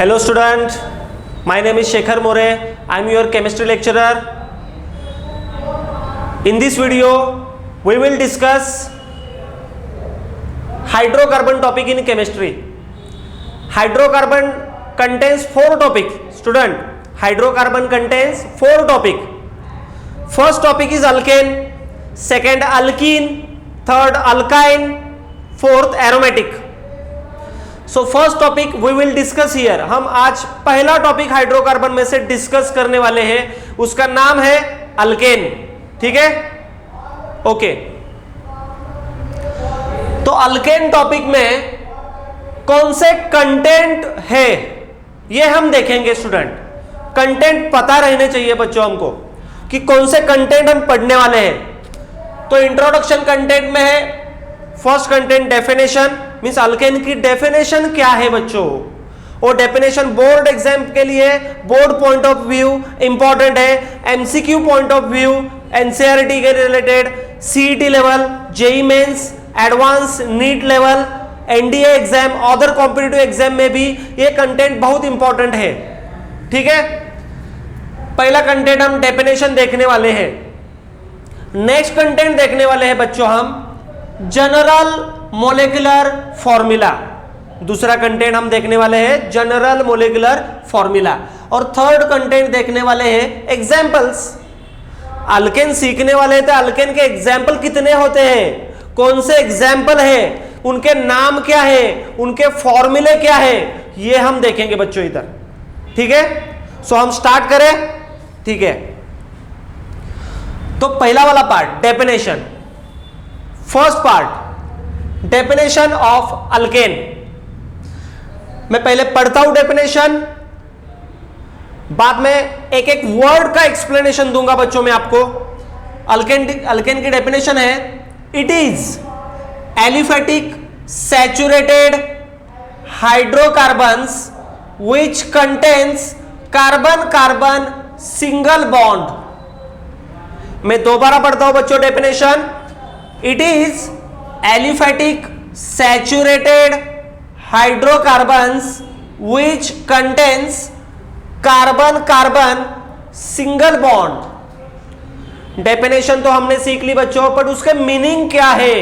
Hello student, my name is Shekhar More. I am your chemistry lecturer. In this video, we will discuss hydrocarbon topic in chemistry. Hydrocarbon contains 4 topics. Student, hydrocarbon contains 4 topics. First topic is alkane, second alkene, third alkyne, fourth aromatic. So first topic we will discuss here. हम आज पहला topic hydrocarbon में से discuss करने वाले हैं, उसका नाम है अल्केन. ठीक है, ओके. तो अल्केन टॉपिक में कौन से कंटेंट है ये हम देखेंगे. स्टूडेंट, कंटेंट पता रहने चाहिए बच्चों हमको कि कौन से कंटेंट हम पढ़ने वाले हैं. तो इंट्रोडक्शन कंटेंट में है. First content definition, means alkane की डेफिनेशन क्या है बच्चों. और डेफिनेशन बोर्ड एग्जाम के लिए board point of view important है, MCQ point of view, NCERT के related, CET level, JEE mains, advance, NEET level, NDA exam, other competitive exam में भी ये कंटेंट बहुत इंपॉर्टेंट है. ठीक है, पहला कंटेंट हम डेफिनेशन देखने वाले हैं. नेक्स्ट कंटेंट देखने वाले हैं बच्चों हम जनरल मोलेकुलर फॉर्मूला. दूसरा कंटेंट हम देखने वाले हैं जनरल मोलेकुलर फॉर्मूला. और थर्ड कंटेंट देखने वाले हैं एग्जांपल्स. अल्केन सीखने वाले थे, अल्केन के एग्जांपल कितने होते हैं, कौन से एग्जांपल है, उनके नाम क्या है, उनके फॉर्मूले क्या है, ये हम देखेंगे बच्चों इधर. ठीक है, सो हम स्टार्ट करें. ठीक है, तो पहला वाला part definition. First part definition of alkane. मैं पहले पढ़ता हूं डेफिनेशन, बाद में एक एक वर्ड का एक्सप्लेनेशन दूंगा बच्चों में आपको. अल्केन की डेफिनेशन है, it is aliphatic saturated hydrocarbons which contains carbon carbon single bond. मैं दोबारा पढ़ता हूं बच्चों definition. It is aliphatic saturated hydrocarbons which contains carbon carbon single bond. Definition तो हमने सीख ली बच्चों, पर उसके मीनिंग क्या है,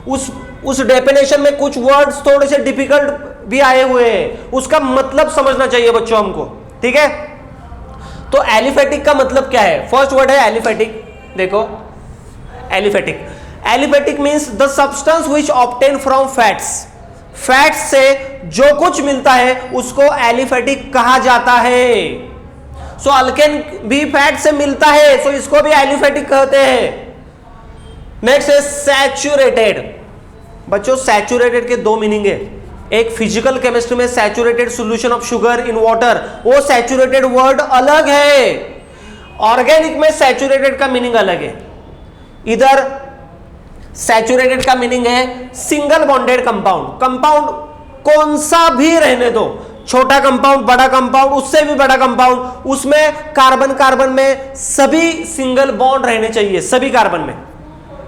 उस डेफिनेशन में कुछ वर्ड्स थोड़े से डिफिकल्ट भी आए हुए हैं, उसका मतलब समझना चाहिए बच्चों हमको. ठीक है, तो एलिफेटिक का मतलब क्या है. फर्स्ट वर्ड है एलिफेटिक. देखो aliphatic, aliphatic means the substance which obtain from fats. Fats से जो कुछ मिलता है उसको एलिफेटिक कहा जाता है. सो अल्केन भी फैट से मिलता है, सो इसको भी एलिफेटिक कहते हैं. नेक्स्ट है सैचुरेटेड. बच्चों सैचुरेटेड के दो मीनिंग है. एक फिजिकल केमिस्ट्री में saturated solution of sugar in water, वो सैचुरेटेड वर्ड अलग है. ऑर्गेनिक में सैचुरेटेड का मीनिंग अलग है. इधर सैचुरेटेड का मीनिंग है सिंगल बॉन्डेड कंपाउंड. कंपाउंड कौन सा भी रहने दो, छोटा कंपाउंड, बड़ा कंपाउंड, उससे भी बड़ा कंपाउंड, उसमें कार्बन कार्बन में सभी सिंगल बॉन्ड रहने चाहिए. सभी कार्बन में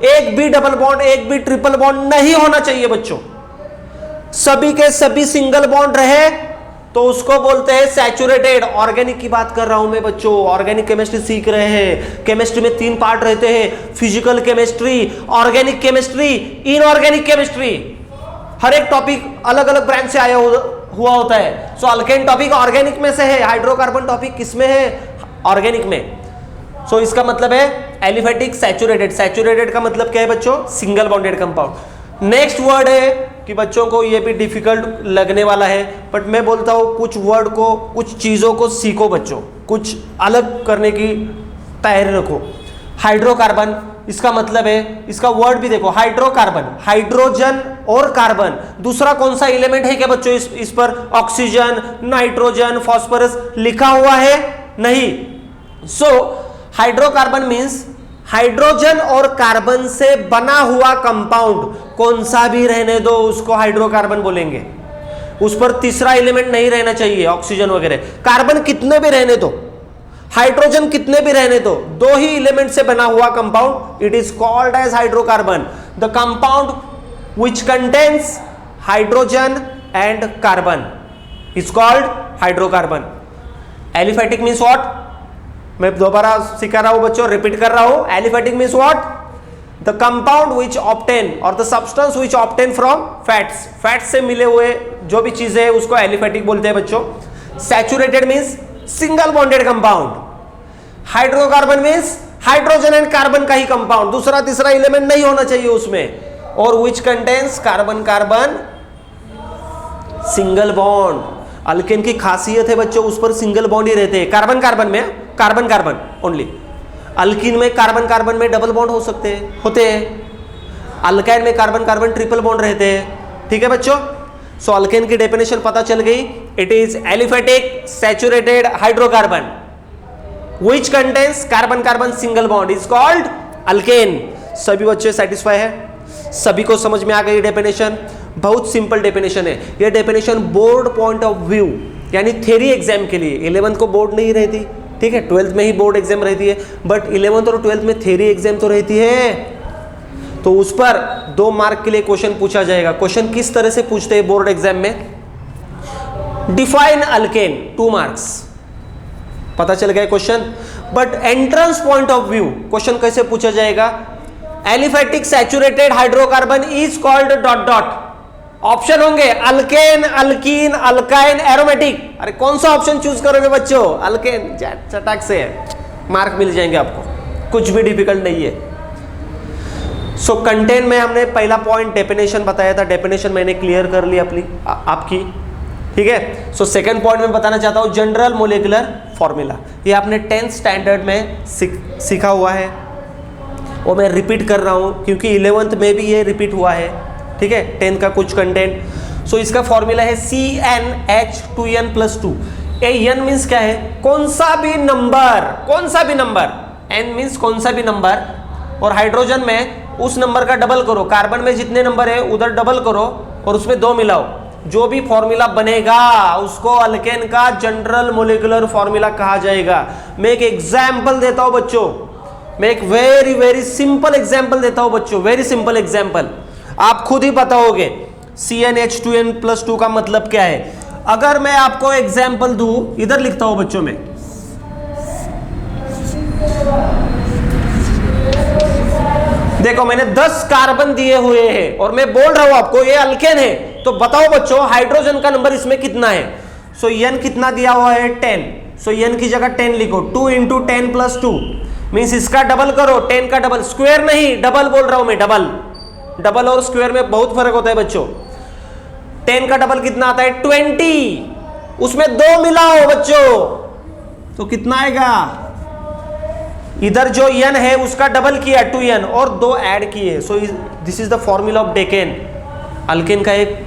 एक भी डबल बॉन्ड, एक भी ट्रिपल बॉन्ड नहीं होना चाहिए बच्चों. सभी के सभी सिंगल बॉन्ड रहे तो उसको बोलते हैं सैचुरेटेड. ऑर्गेनिक की बात कर रहा हूं मैं बच्चों, ऑर्गेनिक केमिस्ट्री सीख रहे हैं. केमिस्ट्री में 3 पार्ट रहते हैं, physical chemistry, organic chemistry, inorganic chemistry. हर एक टॉपिक अलग अलग ब्रांच से आया हुआ होता है. सो अल्केन टॉपिक ऑर्गेनिक में से है, हाइड्रोकार्बन टॉपिक किसमें है, ऑर्गेनिक में. सो इसका मतलब है एलिफेटिक सैचुरेटेड. सैचुरेटेड का मतलब क्या है बच्चों, single bonded compound. Next word है कि बच्चों को ये भी डिफिकल्ट लगने वाला है, बट मैं बोलता हूं कुछ वर्ड को, कुछ चीजों को सीखो बच्चों, कुछ अलग करने की तैयारी रखो. हाइड्रोकार्बन, इसका मतलब है, इसका वर्ड भी देखो, हाइड्रोकार्बन, हाइड्रोजन और कार्बन. दूसरा कौन सा एलिमेंट है क्या बच्चों इस पर, ऑक्सीजन, नाइट्रोजन, फास्फोरस लिखा हुआ है नहीं. सो हाइड्रोकार्बन मीन्स हाइड्रोजन और कार्बन से बना हुआ कंपाउंड, कौन सा भी रहने दो उसको हाइड्रोकार्बन बोलेंगे. उस पर तीसरा एलिमेंट नहीं रहना चाहिए, ऑक्सीजन वगैरह. कार्बन कितने भी रहने दो, हाइड्रोजन कितने भी रहने दो, 2 ही एलिमेंट से बना हुआ compound, it is called as hydrocarbon. The compound which contains hydrogen and carbon. Is called hydrocarbon. Aliphatic means what, मैं दोबारा सिखा रहा हूं बच्चों, रिपीट कर रहा हूं। Aliphatic means what, the compound which obtain और the substance which obtain from fats, fats से मिले हुए जो भी चीजें है उसको एलिफेटिक बोलते हैं बच्चों। Saturated means single bonded compound. Hydrocarbon means hydrogen and carbon का ही कंपाउंड, दूसरा तीसरा एलिमेंट नहीं होना चाहिए उसमें। और which contains carbon carbon single bond. Alkane की खासियत है बच्चों, उस पर सिंगल बॉन्ड ही रहते हैं। कार्बन कार्बन में कार्बन कार्बन ओनली, अल्कीन में कार्बन कार्बन में डबल बॉन्ड हो सकते हैं, होते हैं। अल्काइन में कार्बन कार्बन ट्रिपल बॉन्ड रहते हैं। ठीक है बच्चों, सो अल्केन की डेफिनेशन पता चल गई। It is aliphatic saturated hydrocarbon which contains carbon carbon single bond is called alkane. सभी बच्चे सेटिस्फाई है, सभी को समझ में आ गई डेफिनेशन। बहुत सिंपल डेफिनेशन है ये definition, board point of view यानी थ्योरी एग्जाम के लिए। 11th को बोर्ड नहीं रहती, ठीक है, 12th में ही बोर्ड एग्जाम रहती है, बट 11th और 12th में थ्योरी एग्जाम तो रहती है। तो उस पर 2 मार्क के लिए क्वेश्चन पूछा जाएगा। क्वेश्चन किस तरह से पूछते हैं बोर्ड एग्जाम में, डिफाइन अल्केन, 2 मार्क्स, पता चल गया question. But entrance point of view question कैसे पूछा जाएगा, aliphatic saturated hydrocarbon is called dot dot. Option होंगे अल्केन, अल्कीन, अल्काइन, एरोमेटिक। अरे कौन सा ऑप्शन चूज करोगे बच्चों, अल्केन, चटाक से मार्क मिल जाएंगे आपको, कुछ भी डिफिकल्ट नहीं है। सो कंटेंट में हमने पहला पॉइंट डेफिनेशन बताया था, डेफिनेशन मैंने क्लियर कर ली अपनी आपकी, ठीक है। सो सेकंड पॉइंट में बताना चाहता हूं जनरल मोलेकुलर फॉर्मूला। ये आपने 10th स्टैंडर्ड में सीखा हुआ है, वो मैं रिपीट कर रहा हूं क्योंकि 11th में भी ये रिपीट हुआ है, ठीक है, 10th का कुछ कंटेंट। सो इसका फॉर्मूला है CnH2n+2। n मीन्स क्या है, कौन सा भी नंबर, कौन सा भी नंबर, n मीन्स कौन सा भी नंबर, और हाइड्रोजन में उस नंबर का डबल करो, कार्बन में जितने नंबर है उधर डबल करो और उसमें 2 मिलाओ, जो भी फॉर्मूला बनेगा उसको अल्केन का जनरल मोलेकुलर फॉर्मूला कहा जाएगा। मैं एक एग्जाम्पल देता हूं बच्चों, मैं एक वेरी वेरी सिंपल एग्जाम्पल देता हूं बच्चों, वेरी सिंपल एग्जाम्पल, आप खुद ही बताओगे CnH2n+2 का मतलब क्या है। अगर मैं आपको एग्जाम्पल दूं, इधर लिखता हूं बच्चों में, देखो मैंने 10 कार्बन दिए हुए हैं और मैं बोल रहा हूं आपको ये अल्केन है, तो बताओ बच्चों हाइड्रोजन का नंबर इसमें कितना है। सो n कितना दिया हुआ है 10, सो n की जगह 10 लिखो, 2 × 10+2 मीन्स इसका डबल करो, 10 का डबल, स्क्वायर नहीं डबल बोल रहा हूं मैं, डबल, डबल और स्क्वायर में बहुत फर्क होता है बच्चों। 10 का डबल कितना आता है 20, उसमें 2 मिलाओ बच्चों तो कितना आएगा, इधर जो n है उसका डबल किया 2n और 2 ऐड किए। So this is the formula of decane. Alkane का एक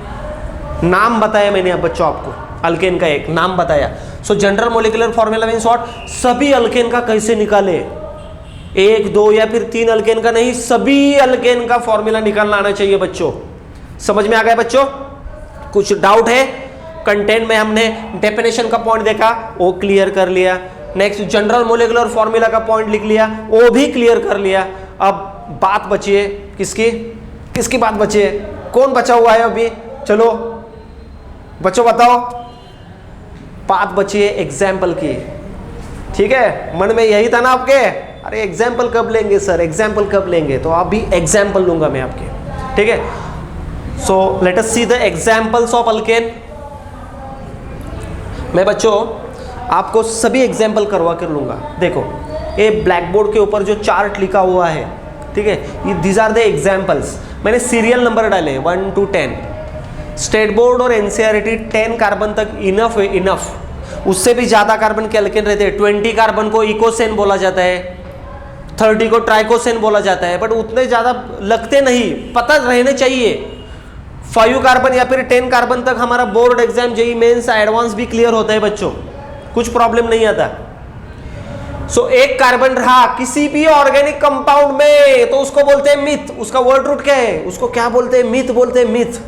नाम बताया मैंने अब बच्चों आपको, अल्केन का एक नाम बताया। सो general molecular formula means what, सभी अल्केन का कैसे निकाले, 1 2 या फिर 3 अल्केन का नहीं, सभी अल्केन का फॉर्मूला निकालना आना चाहिए बच्चों। समझ में आ गया बच्चों, कुछ डाउट है। कंटेंट में हमने डेफिनेशन का पॉइंट देखा, वो क्लियर कर लिया। नेक्स्ट जनरल मोलेकुलर फॉर्मूला का पॉइंट लिख लिया, वो भी क्लियर कर लिया। अब बात बची है किसकी, किसकी बात बची है, कौन बचा हुआ है अभी, चलो बच्चों बताओ। बात बची है एग्जाम्पल की, ठीक है, मन में यही था ना आपके, अरे एग्जाम्पल कब लेंगे सर, एग्जाम्पल कब लेंगे, तो अभी एग्जाम्पल लूंगा मैं आपके, ठीक है। So let us see the examples of alkane. मैं बच्चों आपको सभी एग्जाम्पल करवा कर लूंगा। देखो ये ब्लैक बोर्ड के ऊपर जो चार्ट लिखा हुआ है, ठीक है, ये दीज आर द एग्जाम्पल्स। मैंने सीरियल नंबर डाले 1 to 10। स्टेट बोर्ड और एनसीईआरटी 10 कार्बन तक इनफ है, इनफ। उससे भी ज्यादा कार्बन के अल्केन रहते हैं। 20 कार्बन को इकोसेन बोला जाता है, 30 को ट्राइकोसेन बोला जाता है, बट उतने ज्यादा लगते नहीं, पता रहने चाहिए। 5 कार्बन या फिर 10 कार्बन तक हमारा board exam, JEE mains, advance भी क्लियर होता है बच्चों, कुछ प्रॉब्लम नहीं आता। सो 1 कार्बन रहा किसी भी ऑर्गेनिक कंपाउंड में तो उसको बोलते हैं मिथ। उसका वर्ड रूट क्या है, उसको क्या बोलते हैं, मिथ बोलते हैं, मिथ।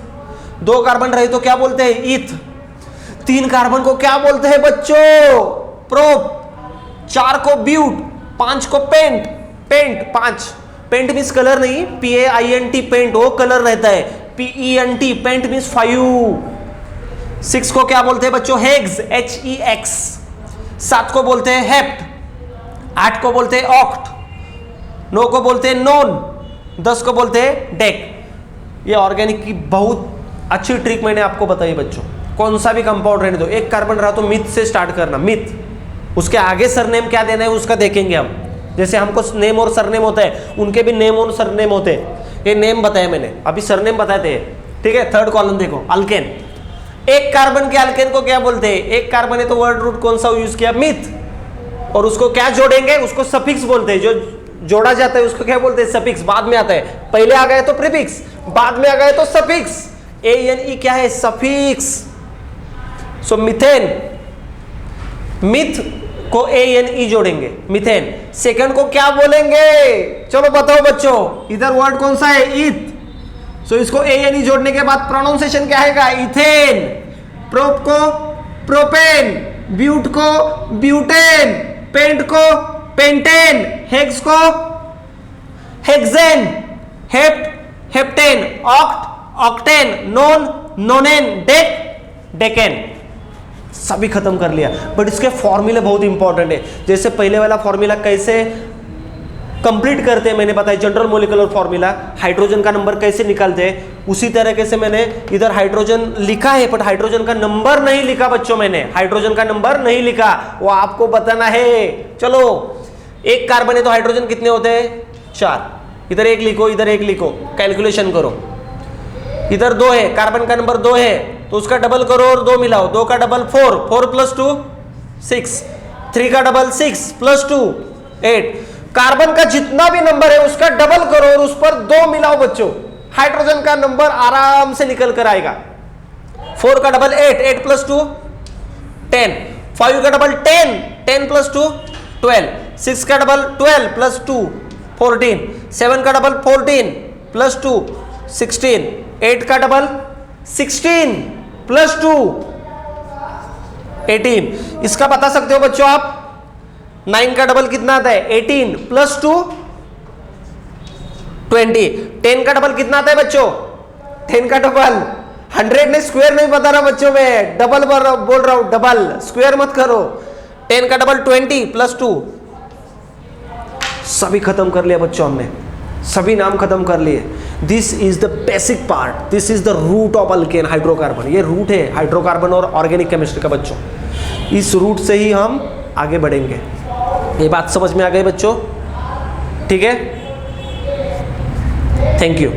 2 कार्बन रहे तो क्या बोलते हैं, ईथ। 3 कार्बन को क्या बोलते हैं बच्चों, प्रोप। 4 को ब्यूट, 5 को pent, pent 5, pent means colour नहीं, PAINT पेंट वो कलर रहता है, PENT पेंट मीन्स 5। 6 को क्या बोलते हैं बच्चों? Hex, HEX। 7 को बोलते हैं हेप्ट, 8 को बोलते हैं ऑक्ट, 9 को बोलते हैं नोन, 10 को बोलते हैं डेक। ये ऑर्गेनिक की बहुत अच्छी ट्रिक मैंने आपको बताई बच्चों। कौन सा भी कंपाउंड रहने दो, एक कार्बन रहा तो मिथ से स्टार्ट करना, मिथ। उसके आगे सरनेम क्या देना है उसका देखेंगे हम। जैसे हमको नेम और सरनेम होता है, उनके भी नेम और सरनेम होते हैं। ये नेम बताया मैंने, अभी सरनेम बताते हैं, ठीक है। थर्ड कॉलम देखो, अल्केन। एक कार्बन के अल्केन को क्या बोलते हैं? एक कार्बन है तो वर्ड रूट कौन सा यूज किया? मिथ। और उसको क्या जोड़ेंगे? उसको सफिक्स बोलते हैं। जो जोड़ा जाता है उसको क्या बोलते हैं? सफिक्स। बाद में आता है, पहले आ गए तो प्रीफिक्स, बाद में आ गए तो सफिक्स। ANE क्या है? सफिक्स। सो मिथेन, मिथ को ANE जोड़ेंगे, मिथेन। सेकंड को क्या बोलेंगे? चलो बताओ बच्चों, इधर वर्ड कौन सा है? ईथ। सो इसको ANE जोड़ने के बाद प्रोनाउंसिएशन क्या है? इथेन। प्रोप को प्रोपेन, ब्यूट को ब्यूटेन, पेंट को पेंटेन, हेक्स को hexane, hept heptane, oct octane, known नोनेन, deck decane. सभी खत्म कर लिया। बट इसके फॉर्मूले बहुत इंपॉर्टेंट है। जैसे पहले वाला फॉर्मूला कैसे कंप्लीट करते हैं मैंने बताया, जनरल मोलिकुलर फॉर्मूला, हाइड्रोजन का नंबर कैसे निकालते हैं, उसी तरीके से मैंने इधर हाइड्रोजन लिखा है, बट हाइड्रोजन का नंबर नहीं लिखा बच्चों। मैंने हाइड्रोजन का नंबर नहीं लिखा, वो आपको बताना है। चलो, एक कार्बन है तो हाइड्रोजन कितने होते हैं? 4। इधर एक लिखो, इधर एक लिखो, कैलकुलेशन करो। इधर 2 है, कार्बन का नंबर 2 है तो उसका डबल करो और 2 मिलाओ। 2 का डबल 4, 4 + 2 6, 3 का डबल 6 + 2 8। कार्बन का जितना भी नंबर है उसका डबल करो और उस पर 2 मिलाओ बच्चों, हाइड्रोजन का नंबर आराम से निकल कर आएगा। 4 का डबल 8, 8 + 2 10, 5 का डबल 10, 10 + 2 12, 6 का डबल 12 + 2 14, 7 का डबल 14 + 2 16, 8 का डबल 16 + 2 18। इसका बता सकते हो बच्चों आप? 9 का डबल कितना आता है? 18 + 2 20। 10 का डबल कितना आता है बच्चों? 10 का डबल 100 ने स्क्वायर नहीं बता रहा बच्चों, में डबल बोल रहा हूं, डबल, स्क्वायर मत करो। 10 का डबल 20 + 2। सभी खत्म कर लिया बच्चों हमने, सभी नाम खत्म कर लिए। This is the basic part, this is the root of alkane, hydrocarbon. ये रूट है हाइड्रोकार्बन और ऑर्गेनिक केमिस्ट्री का बच्चों। इस रूट से ही हम आगे बढ़ेंगे। ये बात समझ में आ गई बच्चों? ठीक है, थैंक यू।